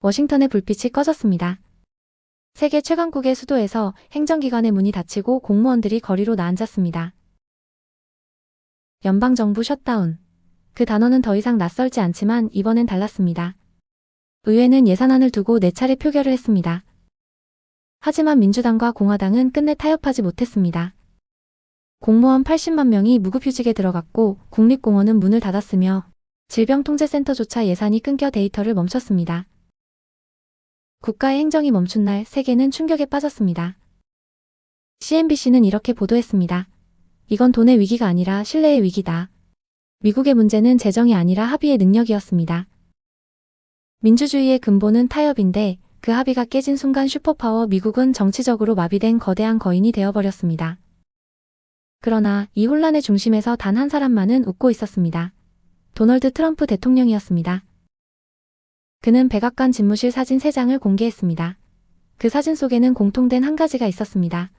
워싱턴의 불빛이 꺼졌습니다. 세계 최강국의 수도에서 행정기관의 문이 닫히고 공무원들이 거리로 나앉았습니다. 연방정부 셧다운. 그 단어는 더 이상 낯설지 않지만 이번엔 달랐습니다. 의회는 예산안을 두고 4차례 표결을 했습니다. 하지만 민주당과 공화당은 끝내 타협하지 못했습니다. 공무원 80만 명이 무급휴직에 들어갔고 국립공원은 문을 닫았으며 질병통제센터조차 예산이 끊겨 데이터를 멈췄습니다. 국가의 행정이 멈춘 날 세계는 충격에 빠졌습니다. CNBC는 이렇게 보도했습니다. 이건 돈의 위기가 아니라 신뢰의 위기다. 미국의 문제는 재정이 아니라 합의의 능력이었습니다. 민주주의의 근본은 타협인데 그 합의가 깨진 순간 슈퍼파워 미국은 정치적으로 마비된 거대한 거인이 되어버렸습니다. 그러나 이 혼란의 중심에서 단 한 사람만은 웃고 있었습니다. 도널드 트럼프 대통령이었습니다. 그는 백악관 집무실 사진 3장을 공개했습니다. 그 사진 속에는 공통된 한 가지가 있었습니다.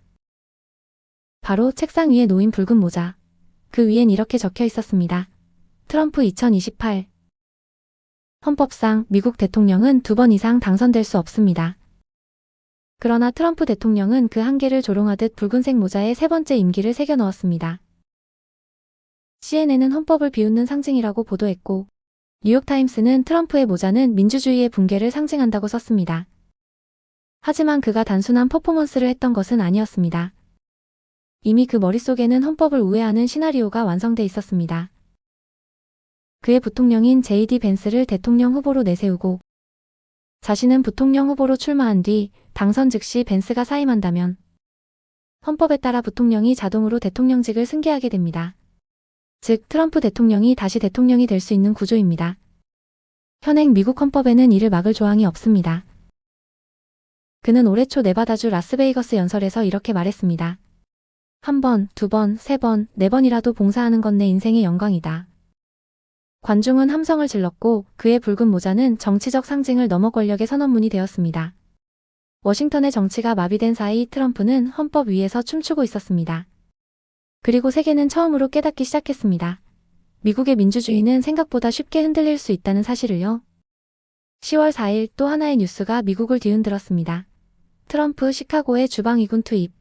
바로 책상 위에 놓인 붉은 모자. 그 위엔 이렇게 적혀 있었습니다. 트럼프 2028. 헌법상 미국 대통령은 2번 이상 당선될 수 없습니다. 그러나 트럼프 대통령은 그 한계를 조롱하듯 붉은색 모자에 3번째 임기를 새겨 넣었습니다. CNN은 헌법을 비웃는 상징이라고 보도했고 뉴욕타임스는 트럼프의 모자는 민주주의의 붕괴를 상징한다고 썼습니다. 하지만 그가 단순한 퍼포먼스를 했던 것은 아니었습니다. 이미 그 머릿속에는 헌법을 우회하는 시나리오가 완성돼 있었습니다. 그의 부통령인 J.D. 벤스를 대통령 후보로 내세우고 자신은 부통령 후보로 출마한 뒤 당선 즉시 벤스가 사임한다면 헌법에 따라 부통령이 자동으로 대통령직을 승계하게 됩니다. 즉 트럼프 대통령이 다시 대통령이 될 수 있는 구조입니다. 현행 미국 헌법에는 이를 막을 조항이 없습니다. 그는 올해 초 네바다주 라스베이거스 연설에서 이렇게 말했습니다. 1번, 2번, 3번, 4번이라도 봉사하는 건 내 인생의 영광이다. 관중은 함성을 질렀고 그의 붉은 모자는 정치적 상징을 넘어 권력의 선언문이 되었습니다. 워싱턴의 정치가 마비된 사이 트럼프는 헌법 위에서 춤추고 있었습니다. 그리고 세계는 처음으로 깨닫기 시작했습니다. 미국의 민주주의는 생각보다 쉽게 흔들릴 수 있다는 사실을요. 10월 4일 또 하나의 뉴스가 미국을 뒤흔들었습니다. 트럼프 시카고의 주방위군 투입.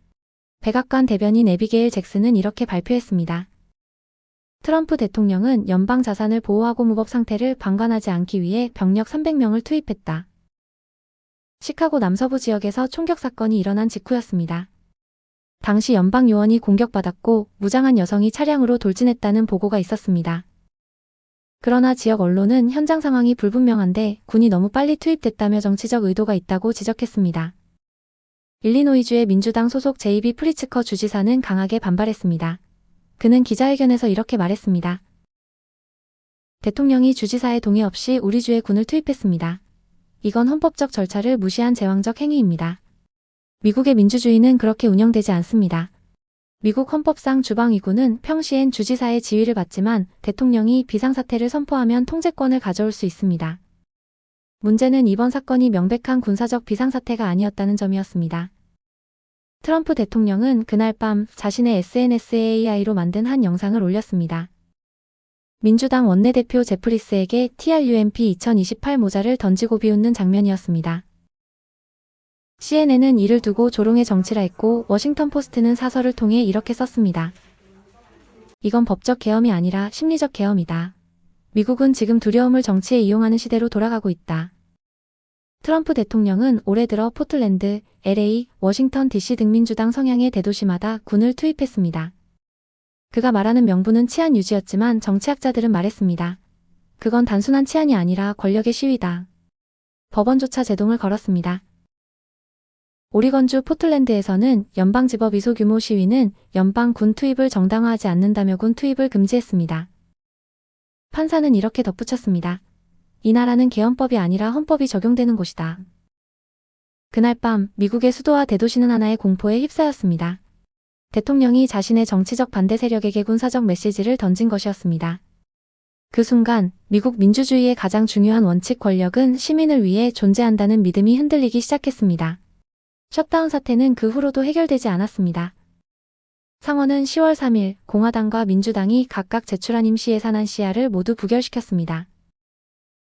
백악관 대변인 애비게일 잭슨은 이렇게 발표했습니다. 트럼프 대통령은 연방 자산을 보호하고 무법 상태를 방관하지 않기 위해 병력 300명을 투입했다. 시카고 남서부 지역에서 총격 사건이 일어난 직후였습니다. 당시 연방 요원이 공격받았고 무장한 여성이 차량으로 돌진했다는 보고가 있었습니다. 그러나 지역 언론은 현장 상황이 불분명한데 군이 너무 빨리 투입됐다며 정치적 의도가 있다고 지적했습니다. 일리노이주의 민주당 소속 제이비 프리츠커 주지사는 강하게 반발했습니다. 그는 기자회견에서 이렇게 말했습니다. 대통령이 주지사의 동의 없이 우리 주에 군을 투입했습니다. 이건 헌법적 절차를 무시한 제왕적 행위입니다. 미국의 민주주의는 그렇게 운영되지 않습니다. 미국 헌법상 주방위군은 평시엔 주지사의 지휘를 받지만 대통령이 비상사태를 선포하면 통제권을 가져올 수 있습니다. 문제는 이번 사건이 명백한 군사적 비상사태가 아니었다는 점이었습니다. 트럼프 대통령은 그날 밤 자신의 SNS에 AI로 만든 한 영상을 올렸습니다. 민주당 원내대표 제프리스에게 TRUMP 2028 모자를 던지고 비웃는 장면이었습니다. CNN은 이를 두고 조롱의 정치라 했고 워싱턴 포스트는 사설을 통해 이렇게 썼습니다. 이건 법적 계엄이 아니라 심리적 계엄이다. 미국은 지금 두려움을 정치에 이용하는 시대로 돌아가고 있다. 트럼프 대통령은 올해 들어 포틀랜드, LA, 워싱턴 DC 등 민주당 성향의 대도시마다 군을 투입했습니다. 그가 말하는 명분은 치안 유지였지만 정치학자들은 말했습니다. 그건 단순한 치안이 아니라 권력의 시위다. 법원조차 제동을 걸었습니다. 오리건주 포틀랜드에서는 연방지법이 소규모 시위는 연방 군 투입을 정당화하지 않는다며 군 투입을 금지했습니다. 판사는 이렇게 덧붙였습니다. 이 나라는 계엄법이 아니라 헌법이 적용되는 곳이다. 그날 밤 미국의 수도와 대도시는 하나의 공포에 휩싸였습니다. 대통령이 자신의 정치적 반대 세력에게 군사적 메시지를 던진 것이었습니다. 그 순간 미국 민주주의의 가장 중요한 원칙 권력은 시민을 위해 존재한다는 믿음이 흔들리기 시작했습니다. 셧다운 사태는 그 후로도 해결되지 않았습니다. 상원은 10월 3일 공화당과 민주당이 각각 제출한 임시 예산안 시야를 모두 부결시켰습니다.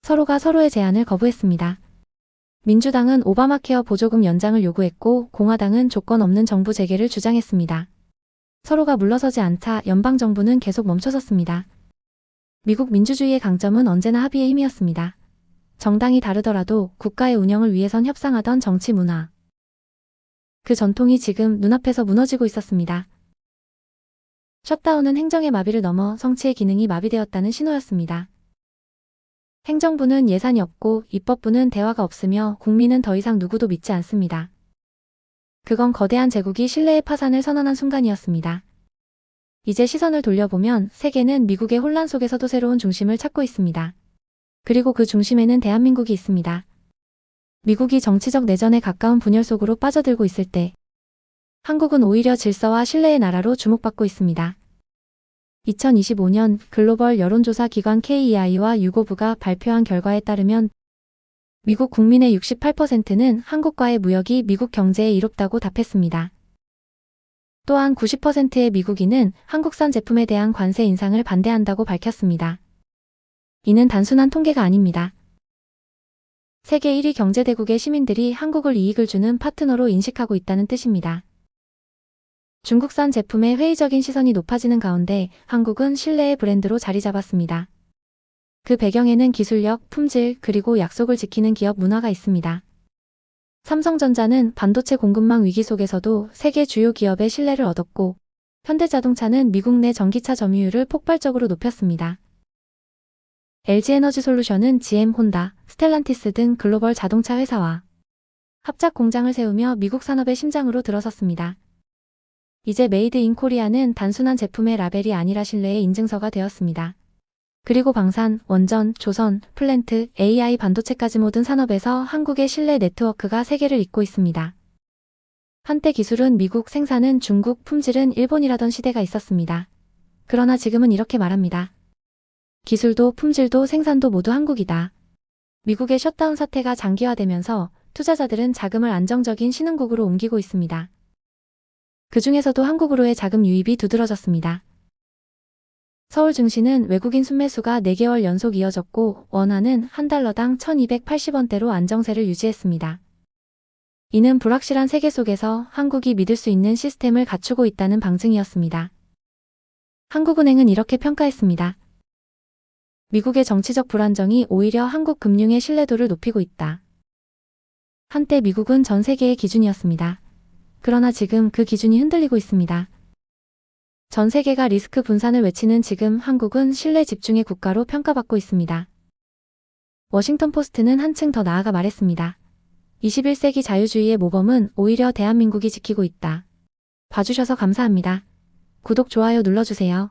서로가 서로의 제안을 거부했습니다. 민주당은 오바마 케어 보조금 연장을 요구했고 공화당은 조건 없는 정부 재개를 주장했습니다. 서로가 물러서지 않자 연방정부는 계속 멈춰섰습니다. 미국 민주주의의 강점은 언제나 합의의 힘이었습니다. 정당이 다르더라도 국가의 운영을 위해선 협상하던 정치 문화. 그 전통이 지금 눈앞에서 무너지고 있었습니다. 셧다운은 행정의 마비를 넘어 성취의 기능이 마비되었다는 신호였습니다. 행정부는 예산이 없고 입법부는 대화가 없으며 국민은 더 이상 누구도 믿지 않습니다. 그건 거대한 제국이 신뢰의 파산을 선언한 순간이었습니다. 이제 시선을 돌려보면 세계는 미국의 혼란 속에서도 새로운 중심을 찾고 있습니다. 그리고 그 중심에는 대한민국이 있습니다. 미국이 정치적 내전에 가까운 분열 속으로 빠져들고 있을 때 한국은 오히려 질서와 신뢰의 나라로 주목받고 있습니다. 2025년 글로벌 여론조사 기관 KEI와 유고부가 발표한 결과에 따르면 미국 국민의 68%는 한국과의 무역이 미국 경제에 이롭다고 답했습니다. 또한 90%의 미국인은 한국산 제품에 대한 관세 인상을 반대한다고 밝혔습니다. 이는 단순한 통계가 아닙니다. 세계 1위 경제대국의 시민들이 한국을 이익을 주는 파트너로 인식하고 있다는 뜻입니다. 중국산 제품에 회의적인 시선이 높아지는 가운데 한국은 신뢰의 브랜드로 자리 잡았습니다. 그 배경에는 기술력, 품질, 그리고 약속을 지키는 기업 문화가 있습니다. 삼성전자는 반도체 공급망 위기 속에서도 세계 주요 기업의 신뢰를 얻었고, 현대자동차는 미국 내 전기차 점유율을 폭발적으로 높였습니다. LG에너지솔루션은 GM, 혼다, 스텔란티스 등 글로벌 자동차 회사와 합작 공장을 세우며 미국 산업의 심장으로 들어섰습니다. 이제 메이드 인 코리아는 단순한 제품의 라벨이 아니라 신뢰의 인증서가 되었습니다. 그리고 방산, 원전, 조선, 플랜트, AI 반도체까지 모든 산업에서 한국의 신뢰 네트워크가 세계를 잇고 있습니다. 한때 기술은 미국, 생산은 중국, 품질은 일본이라던 시대가 있었습니다. 그러나 지금은 이렇게 말합니다. 기술도 품질도 생산도 모두 한국이다. 미국의 셧다운 사태가 장기화되면서 투자자들은 자금을 안정적인 신흥국으로 옮기고 있습니다. 그 중에서도 한국으로의 자금 유입이 두드러졌습니다. 서울 증시는 외국인 순매수가 4개월 연속 이어졌고 원화는 한 달러당 1280원대로 안정세를 유지했습니다. 이는 불확실한 세계 속에서 한국이 믿을 수 있는 시스템을 갖추고 있다는 방증이었습니다. 한국은행은 이렇게 평가했습니다. 미국의 정치적 불안정이 오히려 한국 금융의 신뢰도를 높이고 있다. 한때 미국은 전 세계의 기준이었습니다. 그러나 지금 그 기준이 흔들리고 있습니다. 전 세계가 리스크 분산을 외치는 지금 한국은 신뢰 집중의 국가로 평가받고 있습니다. 워싱턴 포스트는 한층 더 나아가 말했습니다. 21세기 자유주의의 모범은 오히려 대한민국이 지키고 있다. 봐주셔서 감사합니다. 구독, 좋아요 눌러주세요.